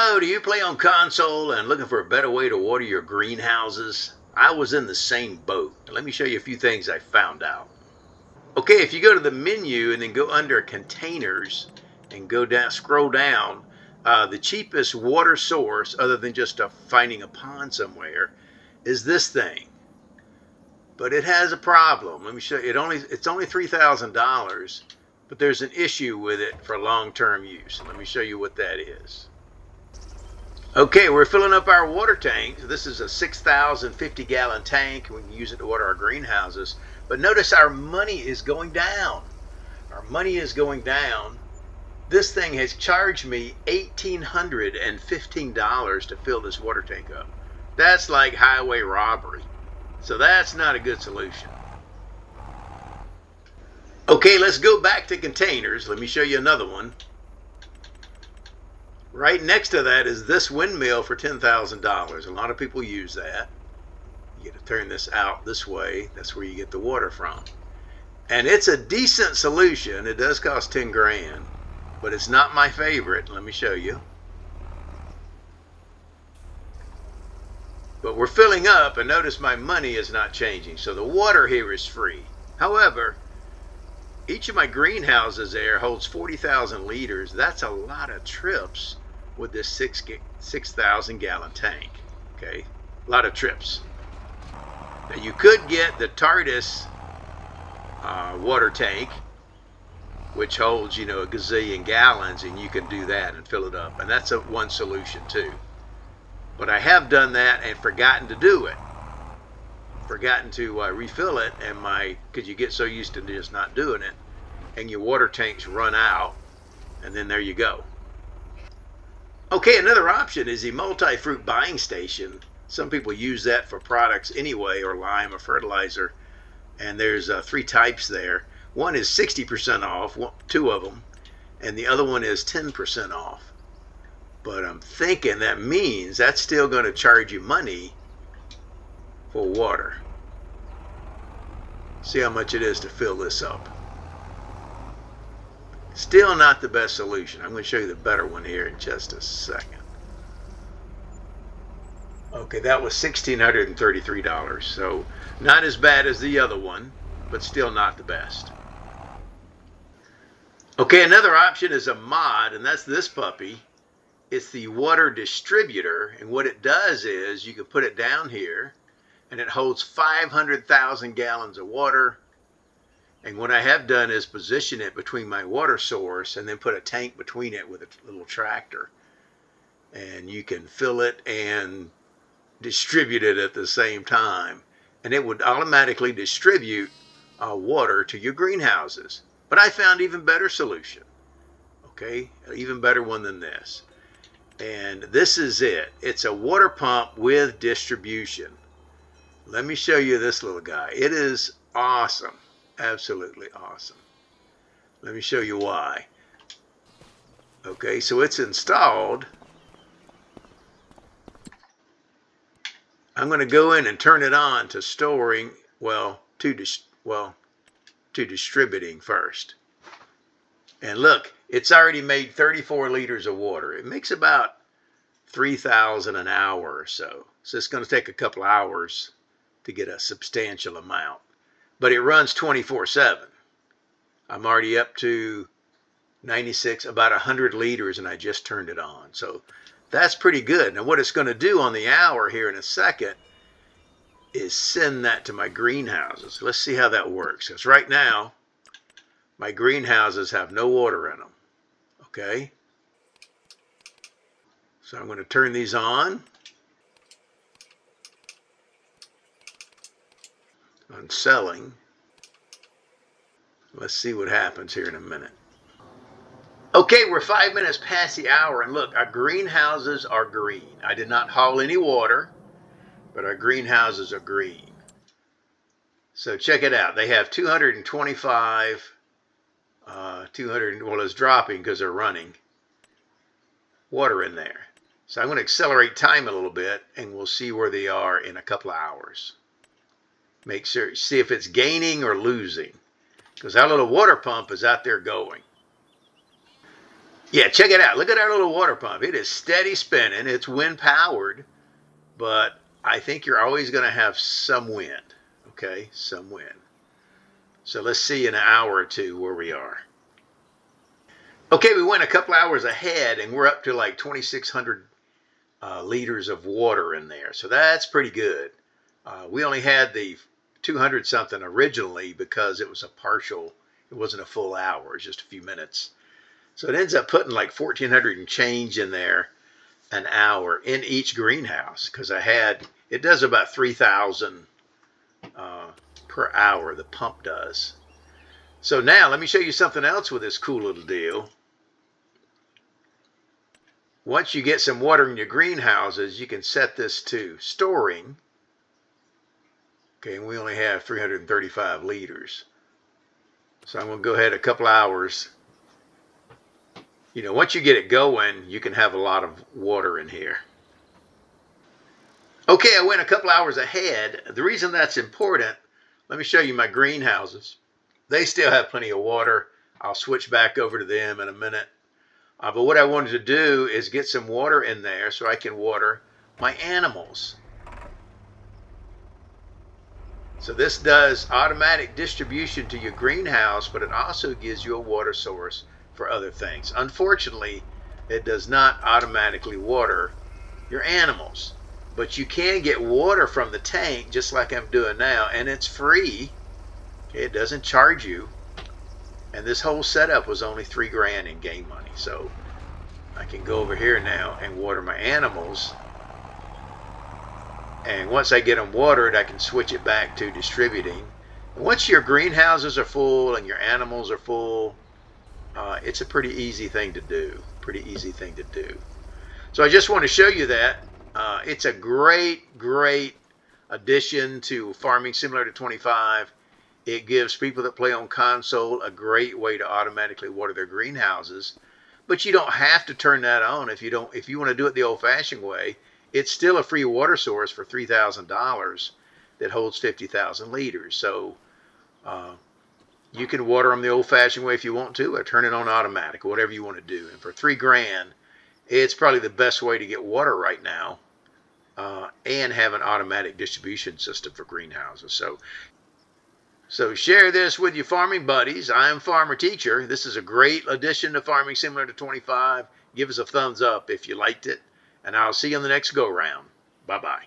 Hello, do you play on console and looking for a better way to water your greenhouses? I was in the same boat. Let me show you a few things I found out. Okay, if you go to the menu and then go under containers and go down, scroll down, the cheapest water source, other than just finding a pond somewhere, is this thing. But it has a problem. Let me show you. It's only $3,000, but there's an issue with it for long-term use. Let me show you what that is. Okay, we're filling up our water tank. This is a 6,050-gallon tank. We can use it to water our greenhouses. But notice our money is going down. Our money is going down. This thing has charged me $1,815 to fill this water tank up. That's like highway robbery. So that's not a good solution. Okay, let's go back to containers. Let me show you another one. Right next to that is this windmill for $10,000. A lot of people use that. You get to turn this out this way. That's where you get the water from. And it's a decent solution. It does cost 10 grand, but it's not my favorite. Let me show you. But we're filling up, and notice my money is not changing. So the water here is free. However, each of my greenhouses there holds 40,000 liters. That's a lot of trips with this 6,000 gallon tank. Okay, a lot of trips. Now you could get the TARDIS water tank, which holds, a gazillion gallons, and you can do that and fill it up. And that's one solution too. But I have done that and forgotten to do it. Forgotten to refill it, and because you get so used to just not doing it, and your water tanks run out, and then there you go. Okay, another option is the multi-fruit buying station. Some people use that for products anyway, or lime or fertilizer, and there's 3 types there. One is 60% off, 2 of them, and the other one is 10% off. But I'm thinking that means that's still going to charge you money for water. See how much it is to fill this up. Still not the best solution. I'm going to show you the better one here in just a second. Okay, that was $1,633. So not as bad as the other one, but still not the best. Okay, another option is a mod, and that's this puppy. It's the water distributor, and what it does is you can put it down here, and it holds 500,000 gallons of water. And what I have done is position it between my water source and then put a tank between it with a little tractor. And you can fill it and distribute it at the same time. And it would automatically distribute water to your greenhouses. But I found even better solution. Okay, an even better one than this. And this is it. It's a water pump with distribution. Let me show you this little guy. It is awesome. Absolutely awesome. Let me show you why. Okay, so it's installed. I'm going to go in and turn it on to storing, to distributing first. And look, it's already made 34 liters of water. It makes about 3,000 an hour or so. So it's going to take a couple hours to get a substantial amount. But it runs 24/7. I'm already up to 96, about 100 liters, and I just turned it on. So that's pretty good. Now what it's going to do on the hour here in a second is send that to my greenhouses. Let's see how that works. Because right now, my greenhouses have no water in them. Okay? So I'm going to turn these on. On selling. Let's see what happens here in a minute. Okay, we're 5 minutes past the hour, and look, our greenhouses are green. I did not haul any water, but our greenhouses are green. So check it out. They have 225, well, it's dropping because they're running water in there. So I'm going to accelerate time a little bit, and we'll see where they are in a couple of hours. Make sure, see if it's gaining or losing, because our little water pump is out there going. Yeah, check it out. Look at our little water pump. It is steady spinning. It's wind powered, but I think you're always going to have some wind. Okay, some wind. So let's see in an hour or two where we are. Okay, we went a couple hours ahead and we're up to like 2,600 liters of water in there. So that's pretty good. We only had the 200 something originally because it was a partial, it wasn't a full hour, it was just a few minutes. So it ends up putting like 1,400 and change in there an hour in each greenhouse because it does about 3,000 per hour, the pump does. So now let me show you something else with this cool little deal. Once you get some water in your greenhouses, you can set this to storing. Okay, and we only have 335 liters. So I'm going to go ahead a couple hours. You know, once you get it going, you can have a lot of water in here. Okay, I went a couple hours ahead. The reason that's important, let me show you my greenhouses. They still have plenty of water. I'll switch back over to them in a minute. But what I wanted to do is get some water in there so I can water my animals. So this does automatic distribution to your greenhouse, but it also gives you a water source for other things. Unfortunately, it does not automatically water your animals, but you can get water from the tank just like I'm doing now, and it's free. Okay, it doesn't charge you. And this whole setup was only $3,000 in game money. So I can go over here now and water my animals. And once I get them watered, I can switch it back to distributing. And once your greenhouses are full and your animals are full, it's a pretty easy thing to do. Pretty easy thing to do. So I just want to show you that. It's a great, great addition to Farming Simulator 25. It gives people that play on console a great way to automatically water their greenhouses. But you don't have to turn that on if you want to do it the old-fashioned way. It's still a free water source for $3,000 that holds 50,000 liters. So you can water them the old-fashioned way if you want to, or turn it on automatic, or whatever you want to do. And for $3,000, it's probably the best way to get water right now, and have an automatic distribution system for greenhouses. So share this with your farming buddies. I'm Farmer Teacher. This is a great addition to Farming Simulator 25. Give us a thumbs up if you liked it, and I'll see you on the next go-round. Bye-bye.